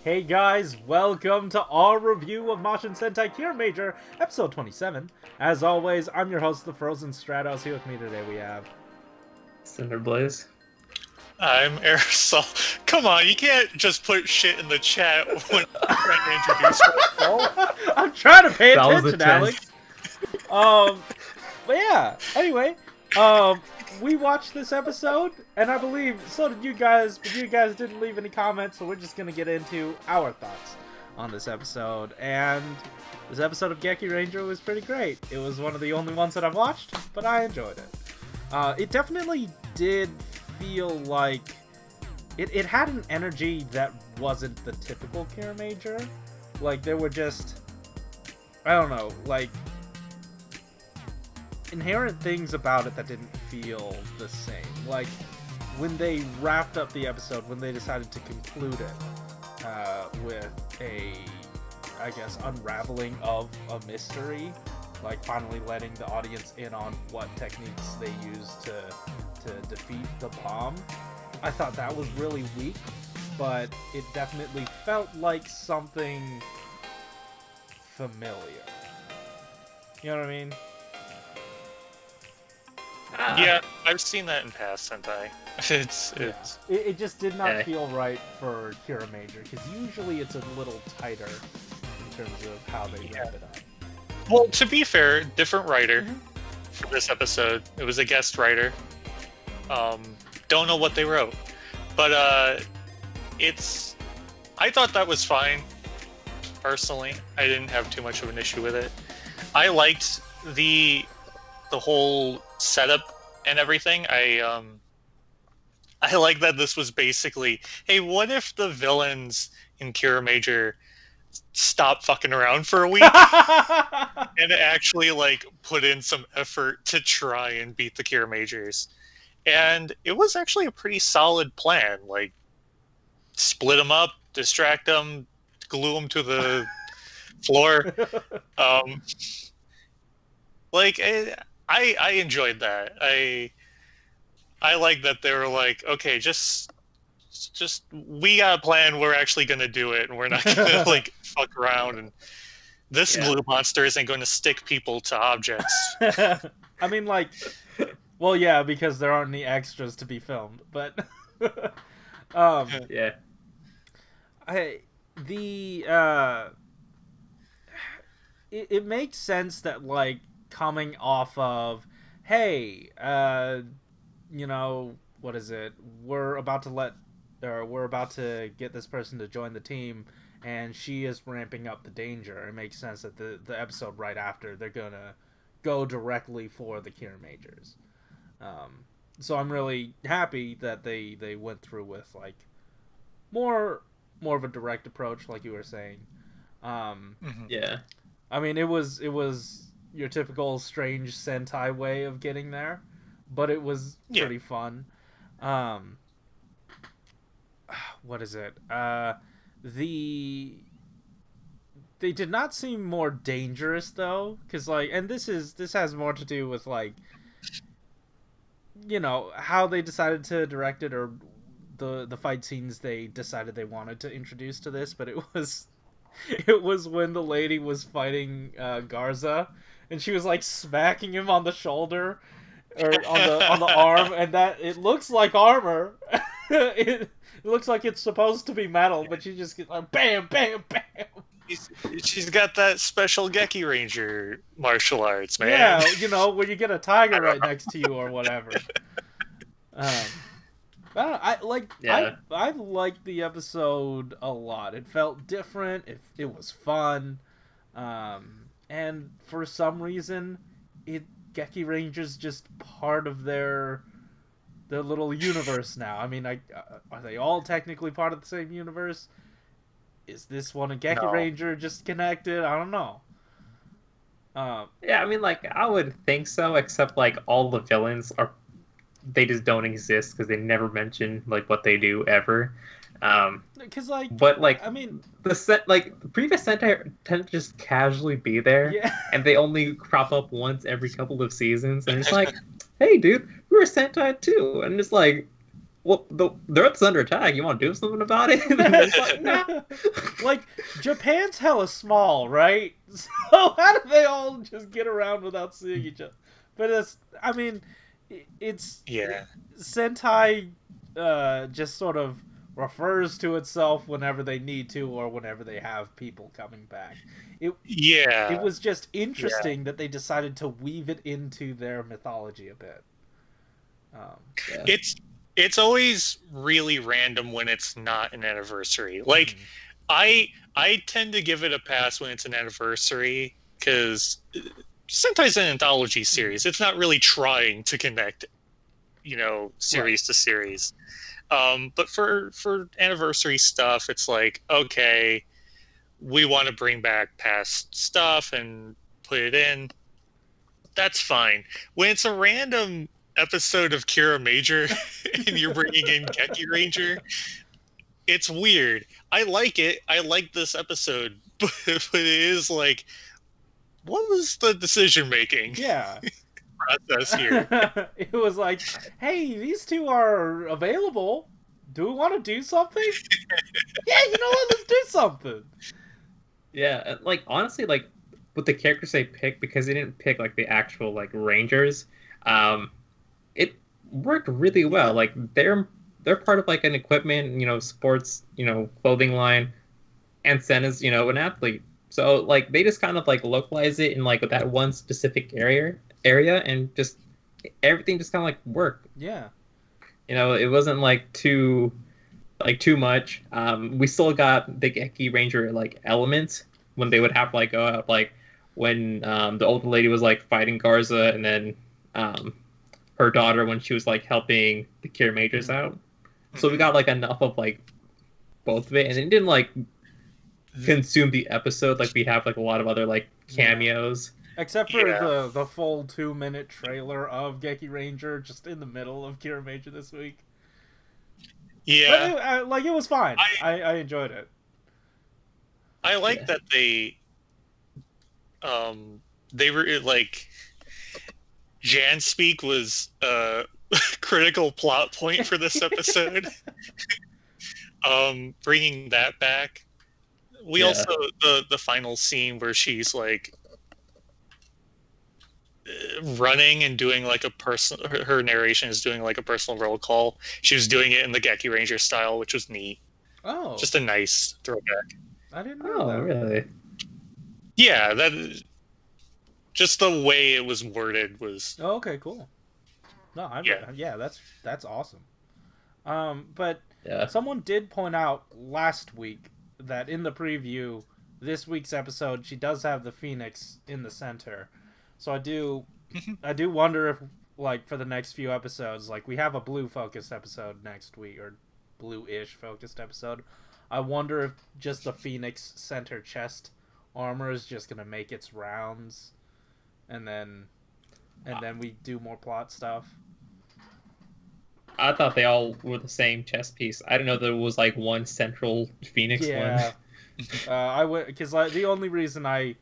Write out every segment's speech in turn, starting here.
Hey guys, welcome to our review of Mashin Sentai Kiramager, episode 27. As always, I'm your host, the Frozen Stratos. Here with me today we have... Cinder Blaze. I'm Aresol. Come on, you can't just put shit in the chat when I'm trying to introduce myself. I'm trying to pay That was attention, the Alex! But yeah, anyway, we watched this episode, and I believe so did you guys, but you guys didn't leave any comments, so we're just gonna get into our thoughts on this episode. And this episode of Geki Ranger was pretty great. It was one of the only ones that I've watched, but I enjoyed it. It definitely did feel like it had an energy that wasn't the typical Kiramager. Like, there were just, I don't know, like, inherent things about it that didn't feel the same. Like, when they wrapped up the episode, when they decided to conclude it with a, I guess, unraveling of a mystery, like finally letting the audience in on what techniques they used to defeat the bomb, I thought that was really weak, but it definitely felt like something familiar. You know what I mean? Yeah, I've seen that in past Sentai. It just did not feel right for Kiramager, because usually it's a little tighter in terms of how they wrap it up. Well, to be fair, different writer for this episode. It was a guest writer. Don't know what they wrote, but I thought that was fine. Personally, I didn't have too much of an issue with it. I liked the whole setup and everything. I like that this was basically, hey, what if the villains in Kiramager stop fucking around for a week and actually like put in some effort to try and beat the Kiramagers? And it was actually a pretty solid plan. Like, split them up, distract them, glue them to the floor. I enjoyed that. I like that they were like, okay, just we got a plan. We're actually gonna do it, and we're not gonna like fuck around. And this glue monster isn't going to stick people to objects. I mean, like, well, yeah, because there aren't any extras to be filmed, but yeah. It makes sense that, like, coming off of, hey, you know, what is it? We're about to get this person to join the team, and she is ramping up the danger. It makes sense that the episode right after, they're gonna go directly for the Kiramagers. So I'm really happy that they went through with, like, more of a direct approach, like you were saying. Yeah. I mean, it was your typical strange Sentai way of getting there, but it was pretty fun. What is it? They did not seem more dangerous though, because, like, and this has more to do with, like, you know, how they decided to direct it, or the fight scenes they decided they wanted to introduce to this. But it was when the lady was fighting Garza, and she was like smacking him on the shoulder or on the arm, and that it looks like armor. It looks like it's supposed to be metal, but she just gets like bam, bam, bam. She's got that special Geki Ranger martial arts, man. Yeah, you know, when you get a tiger right next to you or whatever. I liked the episode a lot. It felt different. It was fun, and for some reason, Geki Ranger's just part of their little universe now. I mean, are they all technically part of the same universe? Is this one a Geki Ranger just connected? I don't know. Yeah, I mean, like, I would think so, except, like, all the villains they just don't exist because they never mention, like, what they do ever. Because, like, but, like, I mean, the previous Sentai tend to just casually be there, and they only crop up once every couple of seasons, and it's like, hey, dude, we're a Sentai too, and it's like, well, the Earth's under attack. You want to do something about it? And it's like, nah. Like, Japan's hella small, right? So how do they all just get around without seeing each other? But I mean, it's Yeah. Sentai just sort of refers to itself whenever they need to or whenever they have people coming back. It Yeah. was just interesting that they decided to weave it into their mythology a bit. Yeah. It's always really random when it's not an anniversary. Like I tend to give it a pass when it's an anniversary because Sentai's an anthology series. It's not really trying to connect, series to series. But for anniversary stuff, it's like, okay, we want to bring back past stuff and put it in. That's fine. When it's a random episode of Kiramager and you're bringing in Geki Ranger, it's weird. I like it. I like this episode, but it is like, what was the decision making Yeah. process here? It was like, hey, these two are available. Do we want to do something? Yeah, you know what? Let's do something. Yeah, like honestly, like with the characters they picked, because they didn't pick like the actual like Rangers, it worked really well. Like they're part of like an equipment, sports, clothing line, and Sen is, an athlete. So like they just kind of like localize it in like that one specific area, and just everything just kind of like worked. Yeah. It wasn't too much. We still got the Geki Ranger like elements when they would have to like go out, like when the older lady was like fighting Garza, and then her daughter when she was like helping the Kiramagers out. So we got like enough of like both of it, and it didn't like consume the episode like we have like a lot of other like cameos. Except for the full 2-minute trailer of Geki Ranger just in the middle of Kiramager this week. Yeah. But it was fine. I enjoyed it. I like that they were like, Jan speak was a critical plot point for this episode. Bringing that back. We also the final scene where she's like running and doing like a personal, her narration is doing like a personal roll call. She was doing it in the Geki Ranger style, which was neat. Oh, just a nice throwback. I didn't know that. Really? Yeah, that just the way it was worded was. Oh, okay, cool. No, yeah, that's awesome. But someone did point out last week that in the preview, this week's episode, she does have the Phoenix in the center. So I do wonder if, like, for the next few episodes, like, we have a blue focused episode next week, or blue-ish focused episode. I wonder if just the Phoenix center chest armor is just gonna make its rounds, and then we do more plot stuff. I thought they all were the same chest piece. I didn't know there was like one central Phoenix one. I would, because the only reason I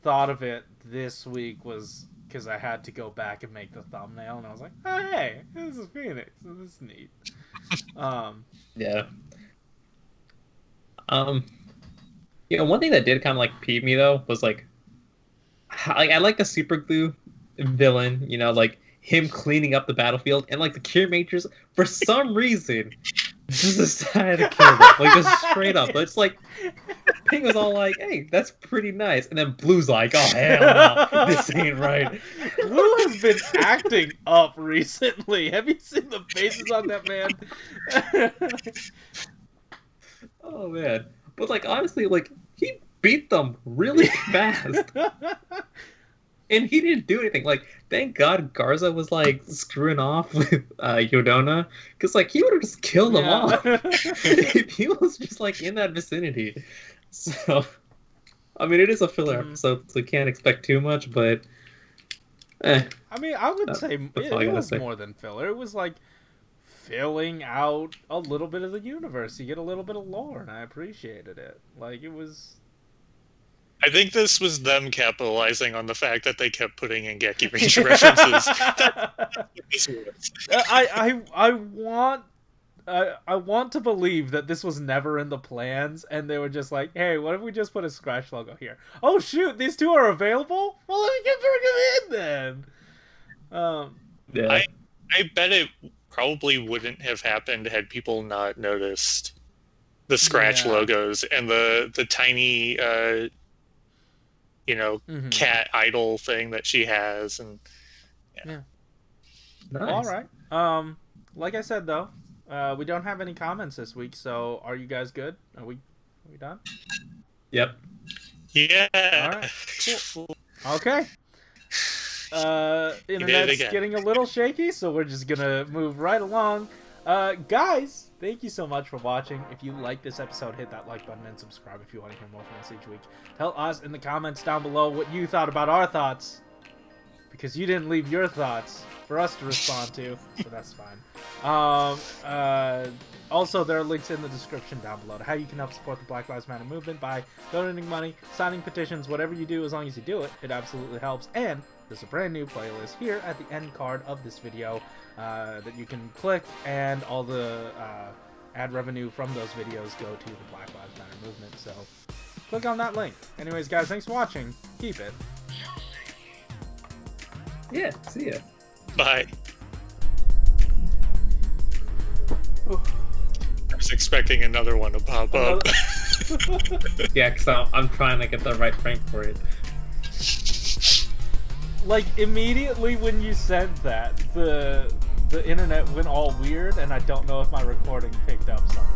thought of it this week was because I had to go back and make the thumbnail, and I was like, oh, hey, this is Phoenix. This is neat. Yeah. One thing that did kind of like peeve me though was like I like the super glue villain, like him cleaning up the battlefield, and like the Kiramagers for some reason just decided to kill them, like just straight up. But it's like Pink was all like, "Hey, that's pretty nice," and then Blue's like, "Oh hell no, this ain't right." Blue has been acting up recently. Have you seen the faces on that man? Oh man, but like honestly, like he beat them really fast. And he didn't do anything. Like, thank God Garza was like screwing off with Yodona, because like he would have just killed them all if he was just like in that vicinity. So, I mean, it is a filler episode, so you can't expect too much. But, I mean, I would say it was more than filler. It was like filling out a little bit of the universe. You get a little bit of lore, and I appreciated it. Like, it was. I think this was them capitalizing on the fact that they kept putting in Geki Ranger references. That's what this was. I want to believe that this was never in the plans, and they were just like, "Hey, what if we just put a Scratch logo here? Oh shoot, these two are available. Well, let me bring them in then." Yeah. I bet it probably wouldn't have happened had people not noticed the Scratch Yeah. logos and the tiny Mhm. cat idol thing that she has, and Yeah. Nice. All right. Like I said though, we don't have any comments this week, so are you guys good? Are we done? Yep. yeah. All right. Cool. Okay. Internet's again. getting a little shaky, so we're just gonna move right along. Guys, thank you so much for watching. If you like this episode, hit that like button and subscribe if you want to hear more from us each week. Tell us in the comments down below what you thought about our thoughts, because you didn't leave your thoughts for us to respond to, so that's fine. Also, there are links in the description down below to how you can help support the Black Lives Matter movement by donating money, signing petitions, whatever you do, as long as you do it, it absolutely helps. And there's a brand new playlist here at the end card of this video that you can click, and all the ad revenue from those videos go to the Black Lives Matter movement, so click on that link. Anyways, guys, thanks for watching. Keep it. Yeah. See ya. Bye. I was expecting another one to pop up. Yeah, because I'm trying to get the right frame for it. Like, immediately when you sent that, the internet went all weird, and I don't know if my recording picked up something.